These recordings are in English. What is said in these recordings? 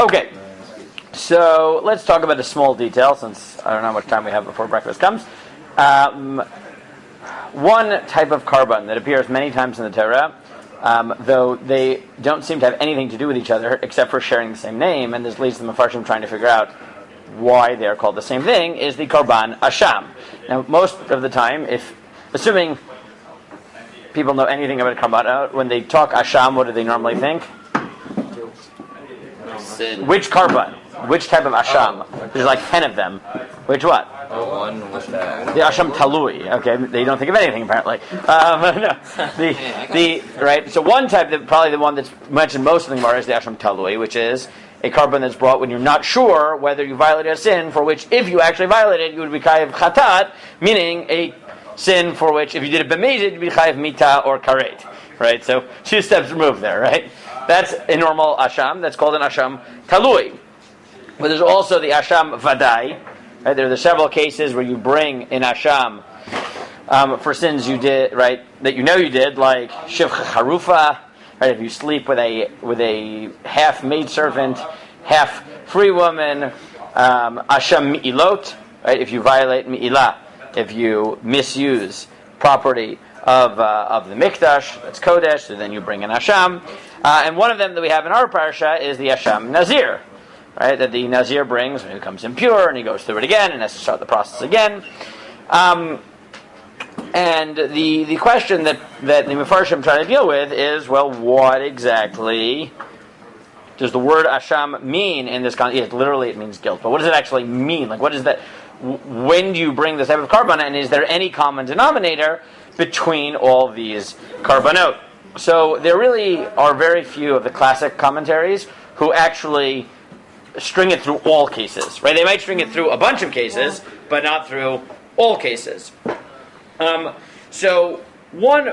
Okay, so let's talk about a small detail, since I don't know how much time we have before breakfast comes. One type of korban that appears many times in the Torah, though they don't seem to have anything to do with each other except for sharing the same name, and this leads the Mefarshim trying to figure out why they are called the same thing, is the Korban Asham. Now, most of the time, assuming people know anything about Korbanot, when they talk Asham, what do they normally think? Sin. Which Korban? Which type of Asham? There's like 10 of them. Which what? One with that. The Asham Talui. Okay, they don't think of anything apparently. No, right. So one type, probably the one that's mentioned most in the Gemara, is the Asham Talui, which is a korban that's brought when you're not sure whether you violated a sin for which, if you actually violated, you would be chayav chatat, meaning a sin for which, if you did it b'mezid, you'd be chayav mita or karet. Right. So 2 steps removed there. Right. That's a normal Asham. That's called an Asham Talui. But there's also the Asham Vadai. Right? There are several cases where you bring in Asham for sins you did, right, that you know you did, like Shivcha Harufa, right, if you sleep with a half maidservant, half free woman, Asham Mi'ilot, right, if you violate Mi'ilah, if you misuse property of the Mikdash, that's Kodesh, so then you bring in Asham. And one of them that we have in our parsha is the Asham Nazir. Right, that the Nazir brings when he becomes impure, and he goes through it again, and has to start the process again. And the question that the Mefarshim try to deal with is, well, what exactly does the word Asham mean in this context? Yes, literally it means guilt, but what does it actually mean? Like, what is that? When do you bring this type of korban, and is there any common denominator between all these korbanot? So there really are very few of the classic commentaries who actually string it through all cases, right? They might string it through a bunch of cases, but not through all cases. So one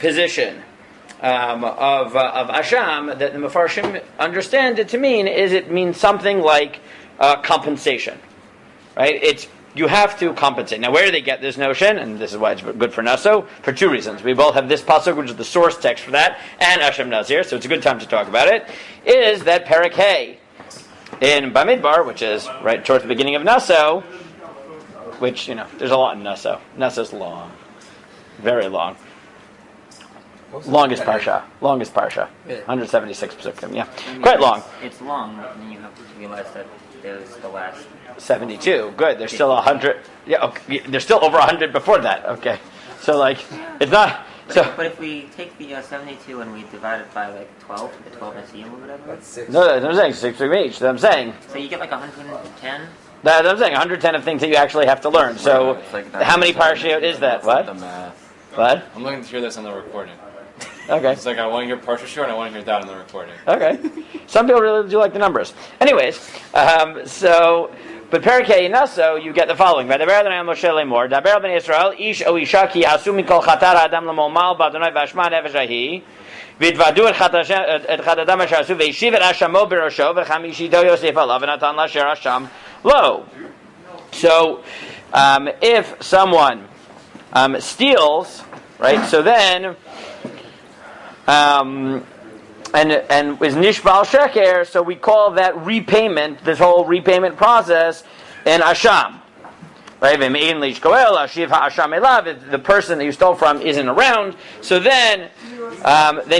position of Asham that the Mefarshim understand it to mean is it means something like compensation, right? You have to compensate. Now, where do they get this notion? And this is why it's good for Naso, for 2 reasons. We both have this pasuk, which is the source text for that, and Asham Nazir, so it's a good time to talk about it, is that Perek Hey in Bamidbar, which is right towards the beginning of Naso, which, there's a lot in Naso. Naso's long. Very long. Longest parsha. Really? 176 psukim, yeah. Quite long. It's long, and then you have to realize that there's the last 72. Good. There's still 100. Yeah, okay. There's still over 100 before that. Okay. So, it's not... But if we take the 72 and we divide it by 12, the 12 Nasiim or whatever? That's 6. No, that's what I'm saying. 6 from each. That's what I'm saying. So you get 110? That's what I'm saying. 110 of things that you actually have to learn. So, how many parashiyot is that? What? The math. What? I'm looking to hear this on the recording. Okay. It's like I want to hear partial short and I want to hear that on the recording. Okay. Some people really do like the numbers. Anyways, but Perikei Naso, you get the following. Daber Adonai Moshe lemor, Daber b'nei Yisrael, ish o isha ki asu mikol chatar ha'adam l'momal b'Adonai v'ashma nefesh ahi, v'yidvadu et chatatam asher asu, v'yishiv et ashamo b'rosho, v'chamishito yosef alav, v'natan l'asher asham lo. So, if someone steals, right, so then... and is nishbal sheker, so we call that repayment, this whole repayment process, an asham. Right? If the person that you stole from isn't around, so then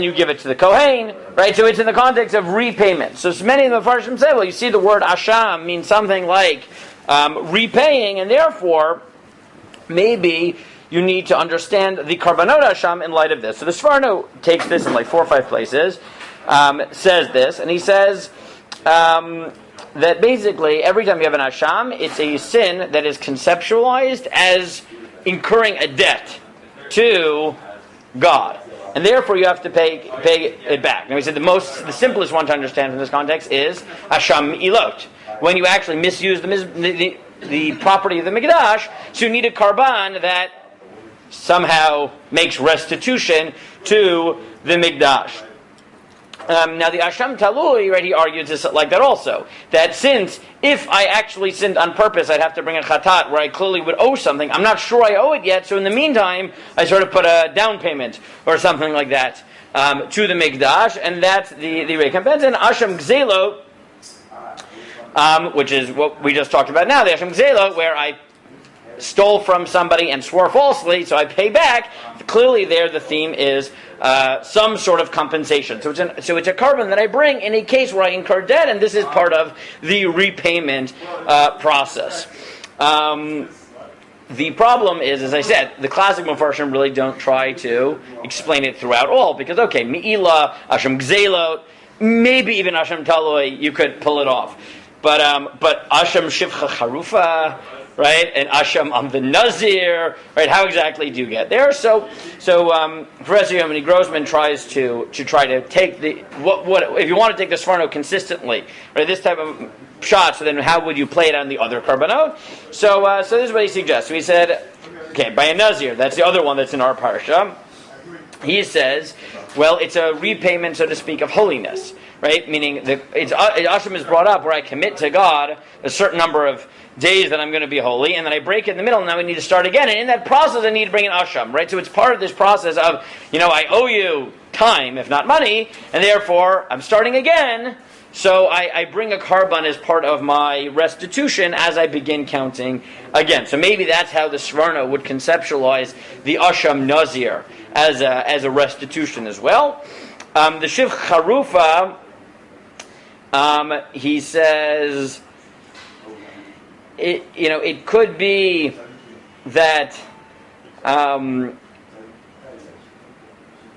you give it to the Kohen, right? So it's in the context of repayment. So many of the Mefarshim say, well, you see the word asham means something like repaying, and therefore, maybe you need to understand the Korbanot Asham in light of this. So the Sforno takes this in 4 or 5 places, says this, and he says that basically every time you have an Asham, it's a sin that is conceptualized as incurring a debt to God. And therefore you have to pay it back. Now he said the simplest one to understand from this context is Asham Ilot. When you actually misuse the property of the Mikdash, so you need a Karban that somehow makes restitution to the Mikdash. Now the Asham Talui, right, he argues this like that also. That since, if I actually sinned on purpose, I'd have to bring a chatat where I clearly would owe something. I'm not sure I owe it yet, so in the meantime, I sort of put a down payment or something like that to the Mikdash, and that's the recompense. And Asham Gzelo, which is what we just talked about now, the Asham Gzela, where I stole from somebody and swore falsely, so I pay back. Clearly there the theme is some sort of compensation. So it's a korban that I bring in a case where I incur debt, and this is part of the repayment process. The problem is, as I said, the classic Mefarshim really don't try to explain it throughout all, because okay, Me'ila, Asham Gzelot, maybe even Asham Taloi, you could pull it off. But Asham Shivcha Charufa, right, and Asham on the Nazir, right? How exactly do you get there? So Professor Yomini Grossman tries to take the what if you want to take the Sforno consistently, right? This type of shot. So then, how would you play it on the other Korbanot? So this is what he suggests. So he said, okay, by a Nazir. That's the other one that's in our parsha. He says, well, it's a repayment, so to speak, of holiness, right? Meaning, Asham is brought up where I commit to God a certain number of days that I'm going to be holy, and then I break it in the middle, and now we need to start again. And in that process, I need to bring in Asham, right? So it's part of this process of, I owe you time, if not money, and therefore, I'm starting again. So I bring a korban as part of my restitution as I begin counting again. So maybe that's how the Sforno would conceptualize the Asham Nazir as a restitution as well. The Shiv Charufa, he says, it could be that,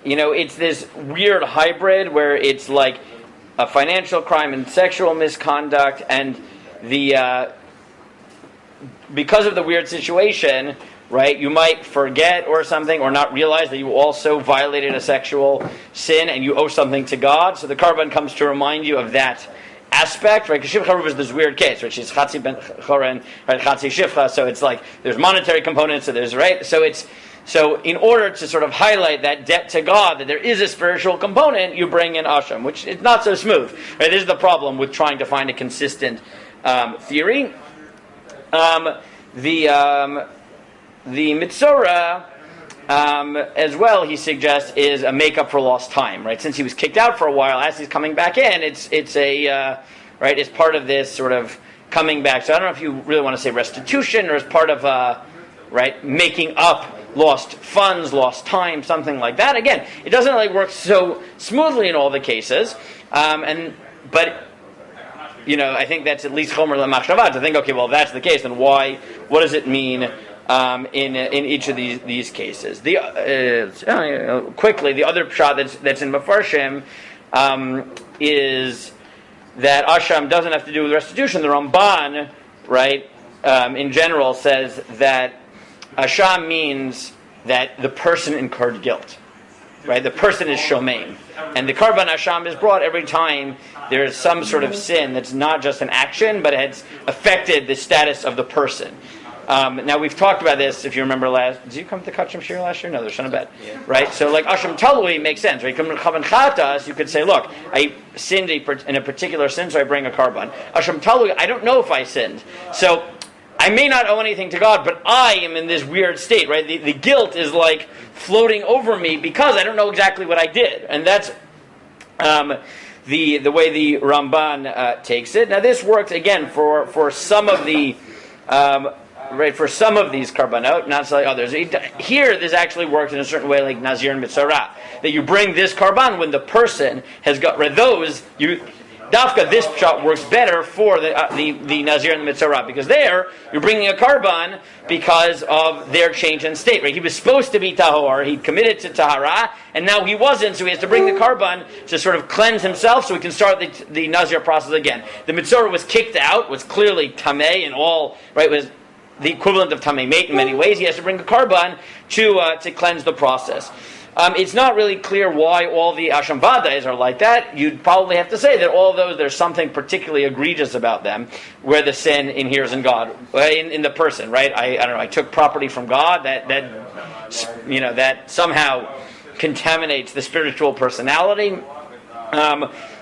it's this weird hybrid where it's like a financial crime and sexual misconduct, and because of the weird situation, right, you might forget or something, or not realize that you also violated a sexual sin and you owe something to God. So the korban comes to remind you of that aspect, right? Because Shiv Charuv is this weird case, right? She's Chatzi ben Choren, right? Chatzi Shivcha. So it's like there's monetary components, so there's right. So in order to sort of highlight that debt to God, that there is a spiritual component, you bring in Asham, which is not so smooth. Right? This is the problem with trying to find a consistent theory. The Mitzorah, as well, he suggests, is a makeup for lost time, right? Since he was kicked out for a while, as he's coming back in, it's part of this sort of coming back. So I don't know if you really want to say restitution, or as part of making up lost funds, lost time, something like that. Again, it doesn't really work so smoothly in all the cases, but I think that's at least chomer lemachshava to think, okay, well, if that's the case, then what does it mean in each of these cases? Quickly, the other pshat that's in Mefarshim is that Asham doesn't have to do with restitution. The Ramban, right, in general, says that Asham means that the person incurred guilt, right? The person is shomein, and the Korban Asham is brought every time there is some sort of sin that's not just an action, but has affected the status of the person. Now we've talked about this. If you remember did you come to Kachim Shir last year? No, there's Shana Bet, right? So like Asham Talui makes sense, right? Chavan Chatas, you could say, look, I sinned in a particular sin, so I bring a korban. Asham Talui, I don't know if I sinned, so I may not owe anything to God, but I am in this weird state, right? The guilt is like floating over me because I don't know exactly what I did, and that's the way the Ramban takes it. Now this works again for some of the for some of these korbanot, not like others. Here, this actually works in a certain way, like Nazir and Mitzorah, that you bring this korban when the person has got those you. Dafka, this shot works better for the Nazir and the Mitzorah, because there, you're bringing a korban because of their change in state, right? He was supposed to be tahor, he committed to tahara, and now he wasn't, so he has to bring the korban to sort of cleanse himself so he can start the Nazir process again. The Mitzorah was kicked out, was clearly tameh and all, right, was the equivalent of tameh mate in many ways. He has to bring a korban to cleanse the process. It's not really clear why all the Asham Vadais are like that. You'd probably have to say that all of those, there's something particularly egregious about them, where the sin inheres in God, in the person, right? I don't know, I took property from God, that somehow contaminates the spiritual personality,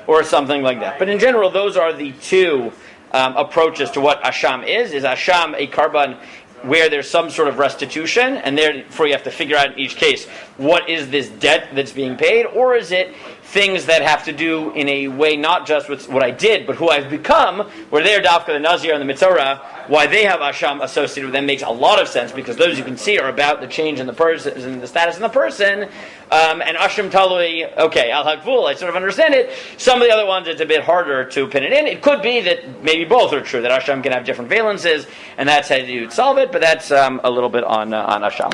or something like that. But in general, those are the two approaches to what Asham is. Is Asham a korban where there's some sort of restitution, and therefore you have to figure out in each case, what is this debt that's being paid, or is it things that have to do in a way not just with what I did, but who I've become, where they're Dafka, the Nazir, and the Mitzorah, why they have Asham associated with them makes a lot of sense, because those you can see are about the change in the person, in the status of the person, and Asham Talui, okay, Al Hakvul, I sort of understand it. Some of the other ones, it's a bit harder to pin it in. It could be that maybe both are true, that Asham can have different valences, and that's how you'd solve it, but that's a little bit on Asham.